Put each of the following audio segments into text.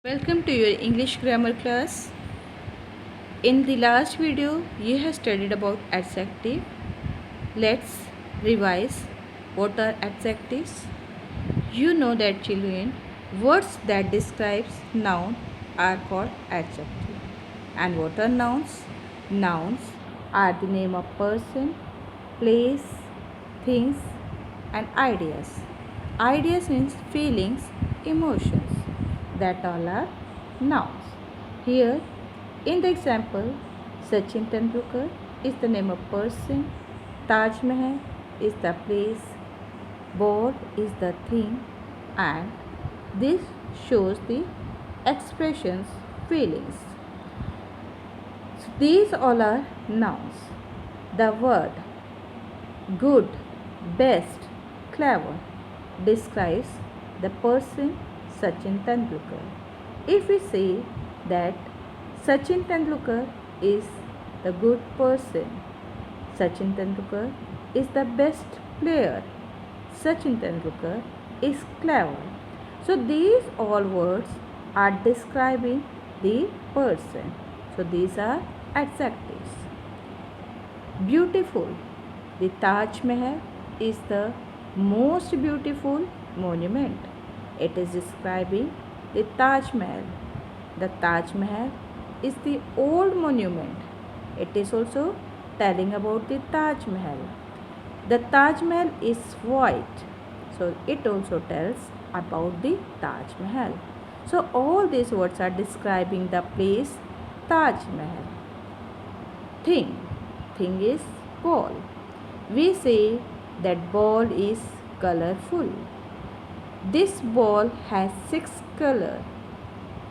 Welcome to your English grammar class. In the last video, you have studied about adjective. Let's revise what are adjectives. You know that children, words that describes noun are called adjective. And what are nouns? Nouns are the name of person, place, things and ideas. Ideas means feelings, emotions. That all are nouns. Here in the example, Sachin Tendulkar is the name of person, Taj Mahal is the place, ball is the thing, and this shows the expressions, feelings. So these all are nouns. The word good, best, clever describes the person Sachin Tendulkar. If we say that Sachin Tendulkar is the good person, Sachin Tendulkar is the best player, Sachin Tendulkar is clever. So these all words are describing the person. So these are adjectives. Beautiful. The Taj Mahal is the most beautiful monument. It is describing the Taj Mahal. The Taj Mahal is the old monument. It is also telling about the Taj Mahal. The Taj Mahal is white. So it also tells about the Taj Mahal. So all these words are describing the place Taj Mahal. Thing. Thing is ball. We say that ball is colorful. This ball has 6 colors.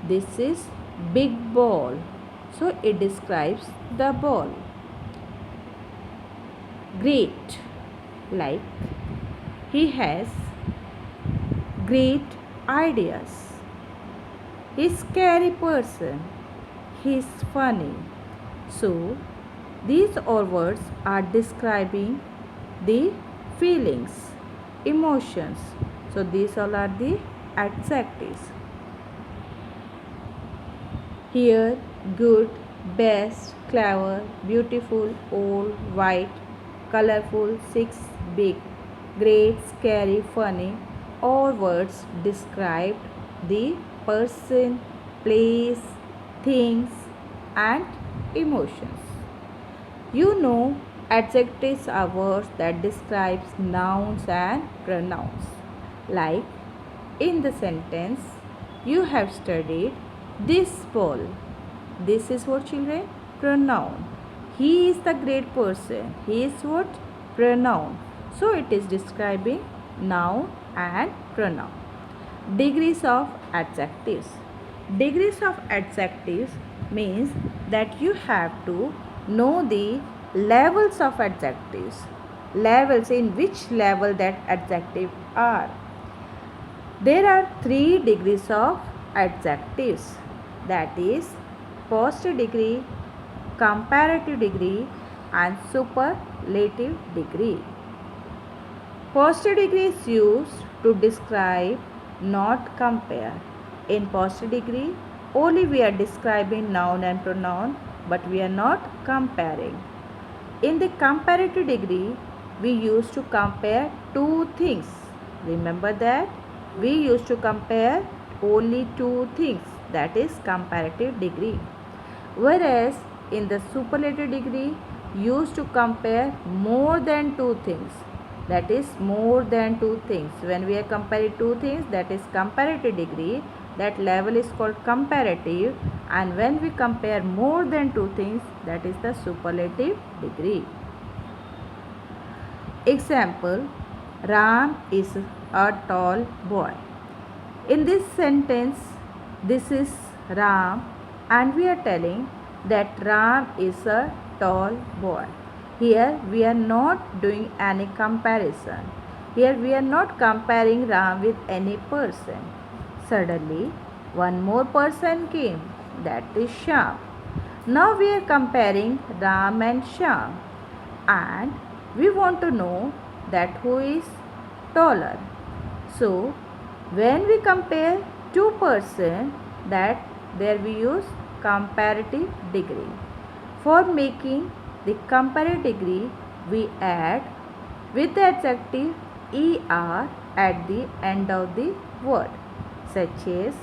This is big ball. So it describes the ball. Great. Like he has great ideas. He's scary person. He's funny. So these all words are describing the feelings, emotions. So these all are the adjectives. Here, good, best, clever, beautiful, old, white, colorful, 6, big, great, scary, funny. All words describe the person, place, things and emotions. You know, adjectives are words that describes nouns and pronouns. Like in the sentence, you have studied this ball. This is what children? Pronoun. He is the great person. He is what? Pronoun. So it is describing noun and pronoun. Degrees of adjectives. Degrees of adjectives means that you have to know the levels of adjectives. Levels, in which level that adjective are. There are 3 degrees of adjectives, that is first degree, comparative degree and superlative degree. First degree is used to describe, not compare. In first degree, only we are describing noun and pronoun, but we are not comparing. In the comparative degree, we used to compare 2 things. Remember that? We used to compare only 2 things, that is comparative degree. Whereas in the superlative degree, used to compare more than 2 things, that is more than 2 things. When we are comparing 2 things, that is comparative degree, that level is called comparative, and when we compare more than 2 things, that is the superlative degree. Example, Ram is a tall boy. In this sentence, this is Ram and we are telling that Ram is a tall boy. Here we are not doing any comparison. Here we are not comparing Ram with any person. Suddenly, one more person came, that is Shyam. Now we are comparing Ram and Shyam, and we want to know that who is taller. So when we compare two persons, that there we use comparative degree. For making the comparative degree, we add with the adjective er at the end of the word, such as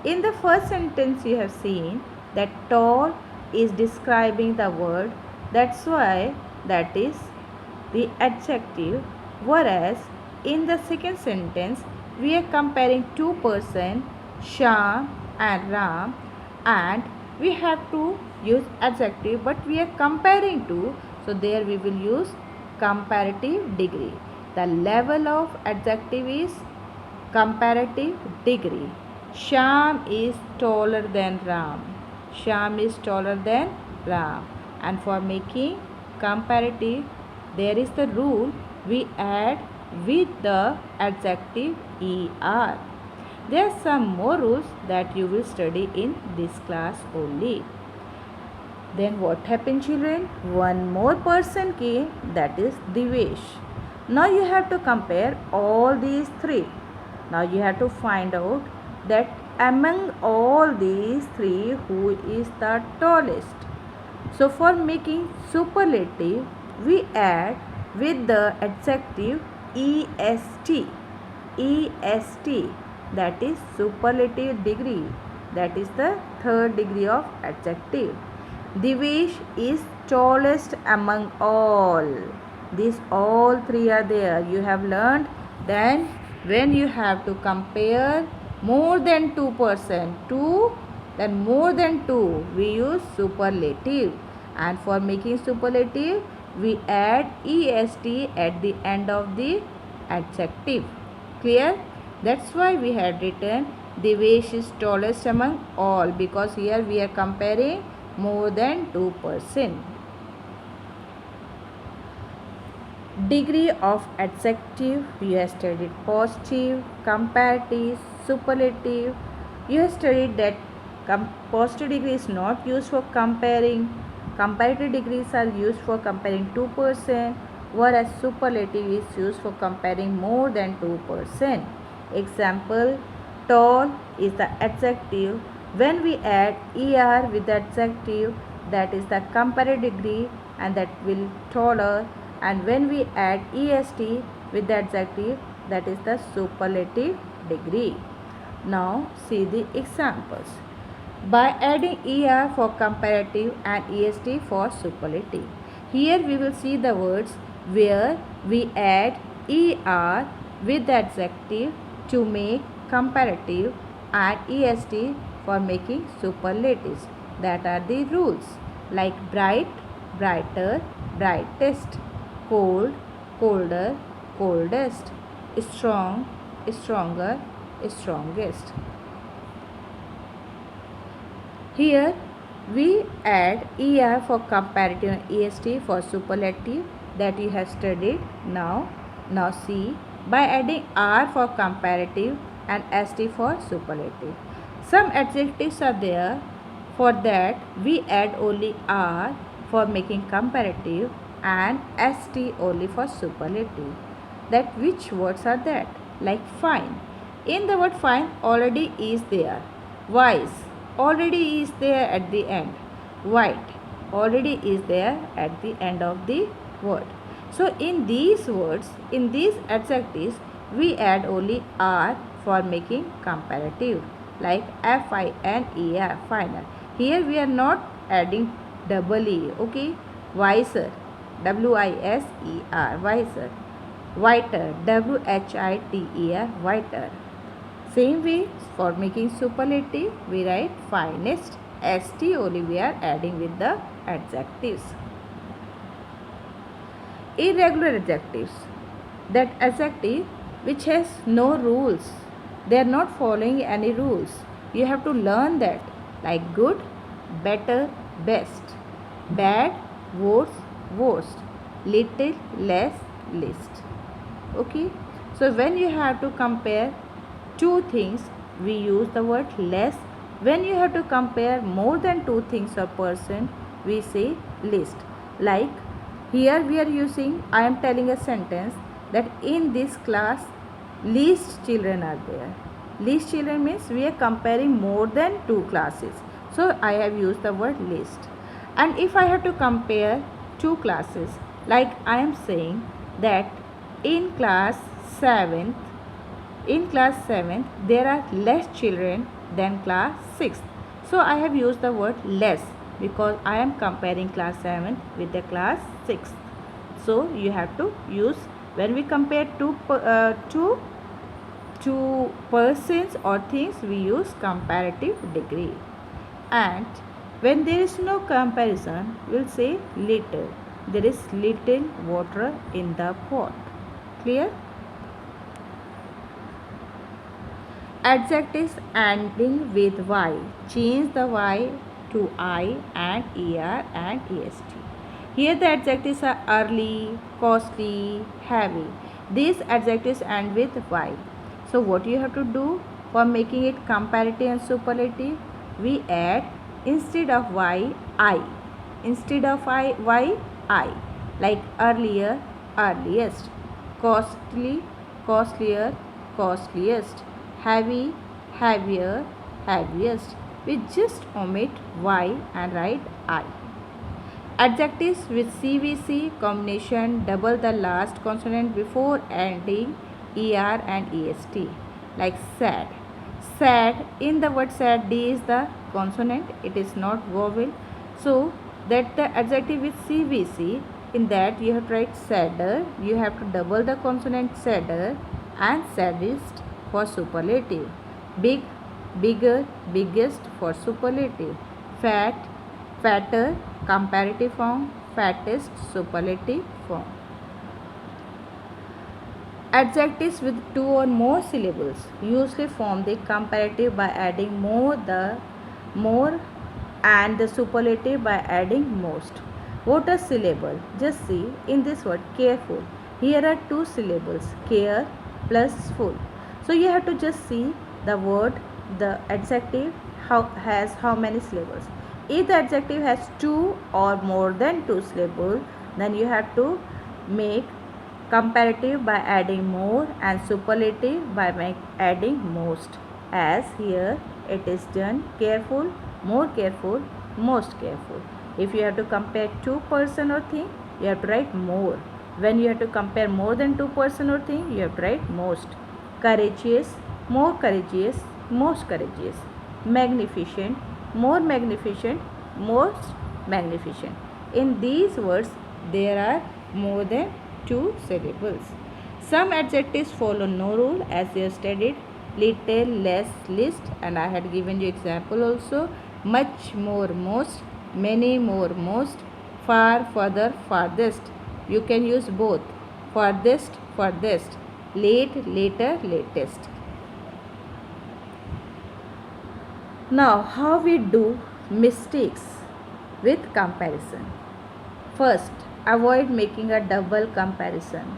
in the first sentence you have seen that tall is describing the word, that's why that is the adjective, whereas in the second sentence we are comparing two persons, Shyam and Ram, and we have to use adjective but we are comparing two, so there we will use comparative degree. The level of adjective is comparative degree. Shyam is taller than Ram. Shyam is taller than Ram. And for making comparative, there is the rule we add with the adjective er. There are some more rules that you will study in this class only. Then what happened, children? One more person came, that is Divesh. Now you have to compare all these three. Now you have to find out that among all these three who is the tallest. So for making superlative, we add with the adjective est. est, that is superlative degree. That is the third degree of adjective. Divesh is tallest among all. These all three are there. You have learned. Then when you have to compare more than 2%, 2, then more than 2, we use superlative. And for making superlative, we add est at the end of the adjective. Clear? That's why we had written Divesh is tallest among all, because here we are comparing more than 2%. Degree of adjective, you have studied positive, comparative, superlative. You have studied that positive degree is not used for comparing. Comparative degrees are used for comparing 2%, whereas superlative is used for comparing more than 2%. Example, tall is the adjective. When we add er with the adjective, that is the comparative degree and that will taller. And when we add est with the adjective, that is the superlative degree. Now see the examples. By adding er for comparative and est for superlative. Here we will see the words where we add er with the adjective to make comparative and est for making superlatives. That are the rules, like bright, brighter, brightest, cold, colder, coldest, strong, stronger, strongest. Here we add er for comparative and est for superlative, that you have studied now. Now see, by adding r for comparative and st for superlative. Some adjectives are there, for that we add only r for making comparative and st only for superlative. That which words are that? Like fine. In the word fine already is there. Wise already is there at the end. White already is there at the end of the word. So in these words, in these adjectives, we add only r for making comparative, like finer, finer. Here we are not adding double e, okay? Wiser, wiser, wiser. Whiter, whiter, whiter. Same way, for making superlative, we write finest, st only we are adding with the adjectives. Irregular adjectives, that adjective which has no rules, they are not following any rules. You have to learn that, like good, better, best, bad, worse, worst, little, less, least. Okay, so when you have to compare two things, we use the word less. When you have to compare more than two things or person, we say least. Like here we are using, I am telling a sentence that in this class least children are there. Least children means we are comparing more than 2 classes. So I have used the word least. And if I have to compare 2 classes, like I am saying that in class 7th, there are less children than class 6th. So I have used the word less because I am comparing class 7th with the class 6th. So you have to use, when we compare two persons or things, we use comparative degree. And when there is no comparison, we'll say little. There is little water in the pot. Clear? Adjectives ending with Y. Change the Y to I and ER and EST. Here the adjectives are early, costly, heavy. These adjectives end with Y. So what you have to do for making it comparative and superlative? We add instead of Y, I. Instead of Y, I. Like earlier, earliest. Costly, costlier, costliest. Heavy, heavier, heaviest. We just omit Y and write I. Adjectives with CVC combination double the last consonant before ending ER and EST. Like sad. Sad, in the word sad, D is the consonant, it is not vowel. So that the adjective with CVC, in that you have to write sadder, you have to double the consonant sadder, and saddest for superlative. Big, bigger, biggest for superlative. Fat, fatter, comparative form. Fattest, superlative form. Adjectives with 2 or more syllables usually form the comparative by adding more and the superlative by adding most. What a syllable? Just see in this word careful. Here are 2 syllables, care plus full. So you have to just see the word, the adjective has how many syllables. If the adjective has 2 or more than 2 syllables, then you have to make comparative by adding more and superlative by adding most. As here it is done careful, more careful, most careful. If you have to compare 2 person or thing, you have to write more. When you have to compare more than 2 person or thing, you have to write most. Courageous, more courageous, most courageous. Magnificent, more magnificent, most magnificent. In these words there are more than 2 syllables. Some adjectives follow no rule, as you studied. Little, less, least, and I had given you example also. Much, more, most. Many, more, most. Far, further, farthest. You can use both. Farthest, furthest. Late, later, latest. Now, how we do mistakes with comparison? First, avoid making a double comparison.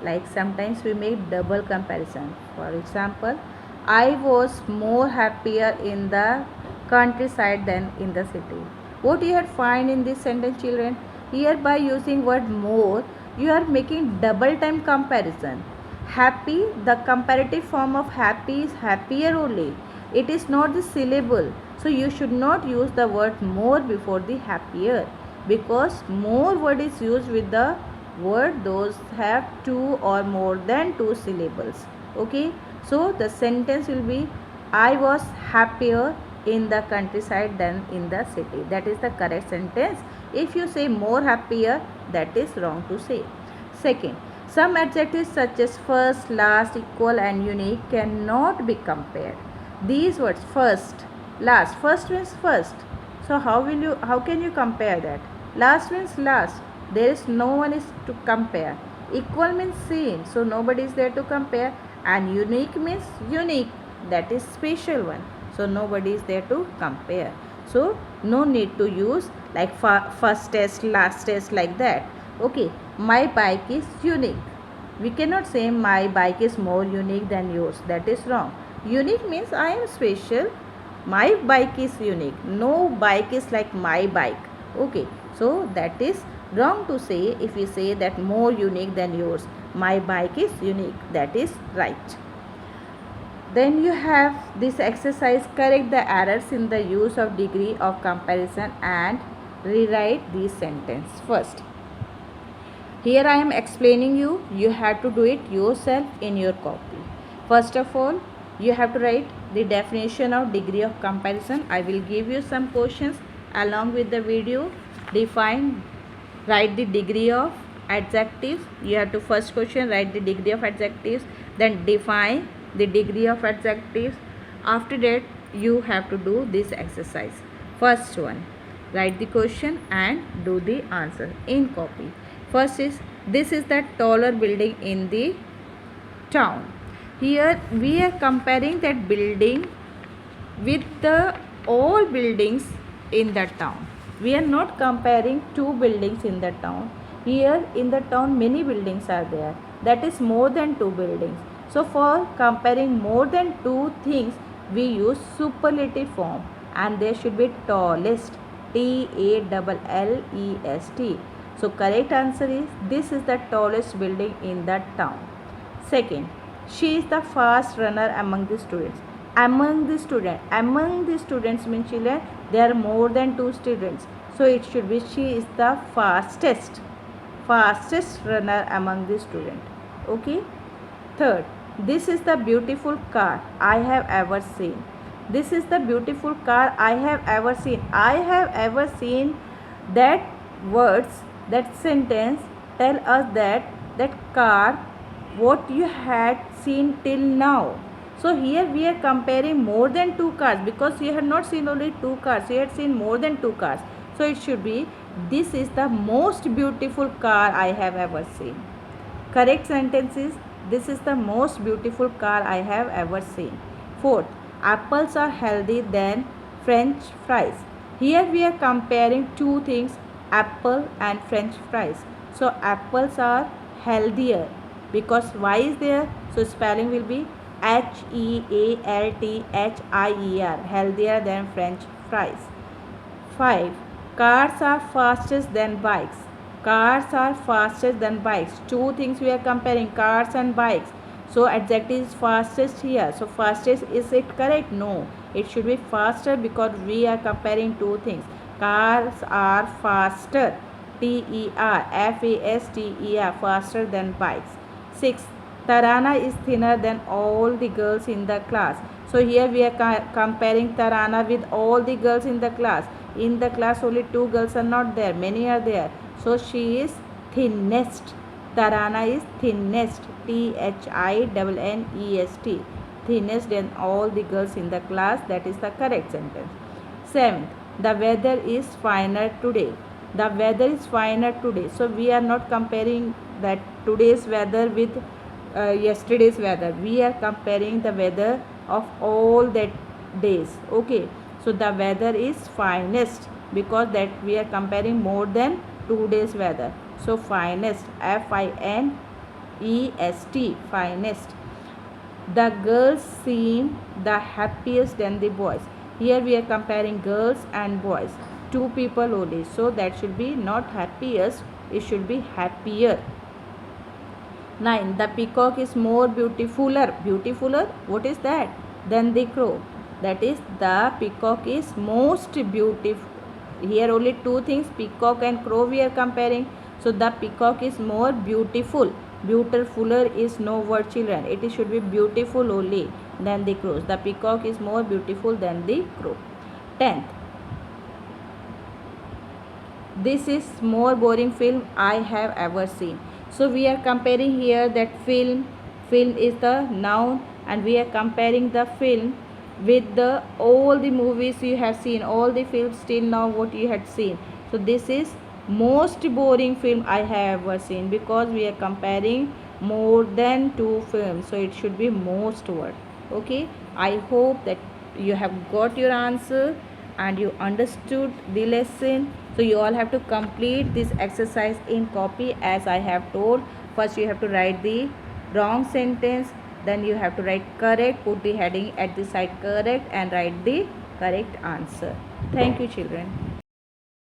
Like sometimes we make double comparison. For example, I was more happier in the countryside than in the city. What you had find in this sentence, children? Here by using word more, you are making double time comparison. Happy, the comparative form of happy is happier only. It is not the syllable. So you should not use the word more before the happier, because more word is used with the word those have 2 or more than 2 syllables. Okay, so the sentence will be I was happier in the countryside than in the city. That is the correct sentence. If you say more happier, that is wrong to say. Second, some adjectives such as first, last, equal and unique cannot be compared. These words first, last, first means first. So how can you compare that? Last means last. There is no one is to compare. Equal means same. So nobody is there to compare. And unique means unique. That is special one. So nobody is there to compare. So no need to use like firstest, lastest like that. Okay. My bike is unique. We cannot say my bike is more unique than yours. That is wrong. Unique means I am special. My bike is unique. No bike is like my bike. Okay, so that is wrong to say if we say that more unique than yours. My bike is unique. That is right. Then you have this exercise, correct the errors in the use of degree of comparison and rewrite the sentence. First, here I am explaining you, you have to do it yourself in your copy. First of all, you have to write the definition of degree of comparison. I will give you some questions along with the video. Define, write the degree of adjectives. You have to first question, write the degree of adjectives, then define the degree of adjectives. After that, you have to do this exercise. First one, write the question and do the answer in copy. First is, this is the taller building in the town. Here we are comparing that building with the all buildings in the town. We are not comparing two buildings in the town. Here in the town many buildings are there. That is more than two buildings. So for comparing more than two things, we use superlative form, and there should be tallest, Tallest. So correct answer is, this is the tallest building in the town. Second, she is the fast runner among the students. Among the students means children, there are more than two students. So it should be, she is the fastest runner among the students. Okay. Third, this is the beautiful car I have ever seen. This is the beautiful car I have ever seen. I have ever seen, that words, that sentence tell us that car what you had seen till now. So here we are comparing more than two cars, because you had not seen only two cars, you had seen more than two cars. So it should be, this is the most beautiful car I have ever seen. Correct sentence is, this is the most beautiful car I have ever seen. Fourth, apples are healthier than French fries. Here we are comparing two things, apple and French fries. So apples are healthier because Y is there. So spelling will be Healthier, healthier than French fries. 5. Cars are faster than bikes. Cars are faster than bikes. Two things we are comparing, cars and bikes. So adjective is fastest here. So fastest, is it correct? No. It should be faster because we are comparing two things. Cars are faster. Faster, faster than bikes. 6. Tarana is thinner than all the girls in the class. So here we are comparing Tarana with all the girls in the class. In the class only two girls are not there, many are there. So she is thinnest. Tarana is thinnest. Thinnest. Thinnest than all the girls in the class. That is the correct sentence. 7th, the weather is finer today. The weather is finer today. So we are not comparing that today's weather with yesterday's weather. We are comparing the weather of all that days. Okay. So the weather is finest because that we are comparing more than 2 days weather. So finest, Finest, finest. The girls seem the happiest than the boys. Here we are comparing girls and boys. Two people only. So that should be not happiest, it should be happier. 9. The peacock is more beautifuler. Beautifuler? What is that? Than the crow. That is, the peacock is most beautiful. Here only two things, peacock and crow we are comparing. So the peacock is more beautiful. Beautifuler is no word, children. It should be beautiful only than the crows. The peacock is more beautiful than the crow. 10th. This is more boring film I have ever seen. So we are comparing here that film. Film is the noun, and we are comparing the film with the all the movies you have seen, all the films till now what you had seen. So this is most boring film I have ever seen, because we are comparing more than two films. So it should be most word. Okay, I hope that you have got your answer and you understood the lesson. So you all have to complete this exercise in copy as I have told. First you have to write the wrong sentence, then you have to write correct, put the heading at the side correct, and write the correct answer. Thank you, children.